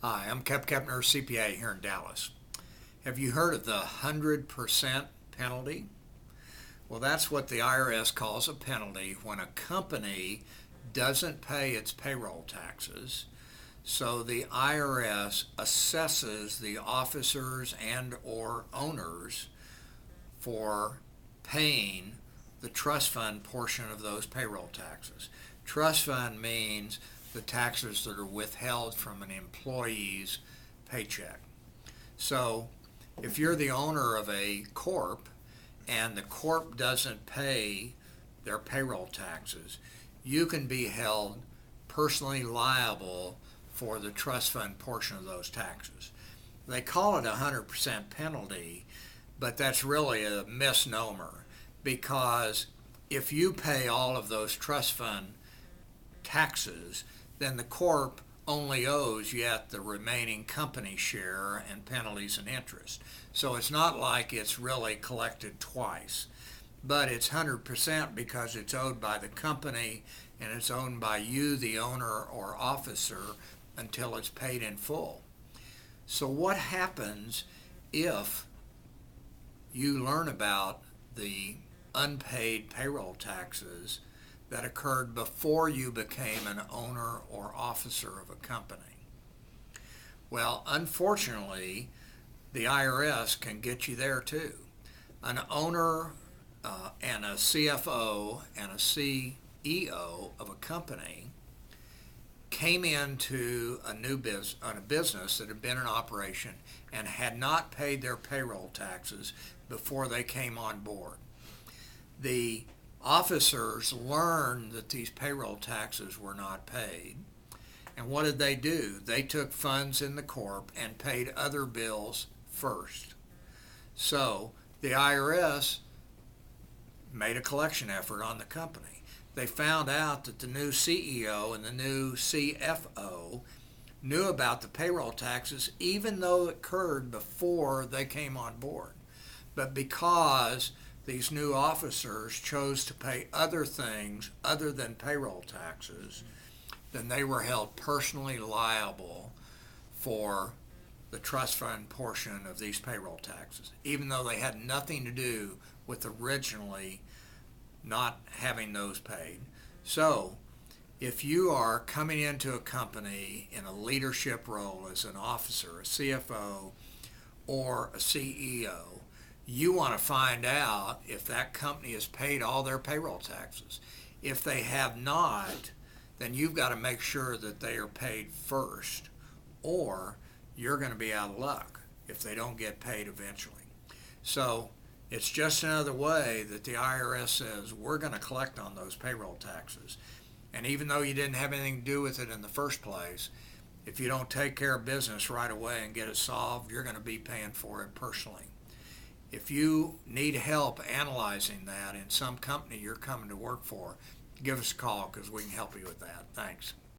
Hi, I'm Kep Kepner CPA here in Dallas. Have you heard of the 100% penalty? Well, that's what the IRS calls a penalty when a company doesn't pay its payroll taxes. So the IRS assesses the officers and or owners for paying the trust fund portion of those payroll taxes. Trust fund means the taxes that are withheld from an employee's paycheck. So if you're the owner of a corp and the corp doesn't pay their payroll taxes, you can be held personally liable for the trust fund portion of those taxes. They call it a 100% penalty, but that's really a misnomer, because if you pay all of those trust fund taxes, then the corp only owes yet the remaining company share and penalties and interest. So it's not like it's really collected twice, but it's 100% because it's owed by the company and it's owned by you, the owner or officer, until it's paid in full. So what happens if you learn about the unpaid payroll taxes that occurred before you became an owner or officer of a company? Well, unfortunately, the IRS can get you there too. An owner and a CFO and a CEO of a company came into a business that had been in operation and had not paid their payroll taxes before they came on board. The officers learned that these payroll taxes were not paid, and what did they do? They took funds in the corp and paid other bills first. So the IRS made a collection effort on the company. They found out that the new CEO and the new CFO knew about the payroll taxes even though it occurred before they came on board. But because these new officers chose to pay other things other than payroll taxes, then they were held personally liable for the trust fund portion of these payroll taxes, even though they had nothing to do with originally not having those paid. So if you are coming into a company in a leadership role as an officer, a CFO, or a CEO, you want to find out if that company has paid all their payroll taxes. If they have not, then you've got to make sure that they are paid first, or you're going to be out of luck if they don't get paid eventually. So it's just another way that the IRS says we're going to collect on those payroll taxes. And even though you didn't have anything to do with it in the first place, if you don't take care of business right away and get it solved, you're going to be paying for it personally. If you need help analyzing that in some company you're coming to work for, give us a call because we can help you with that. Thanks.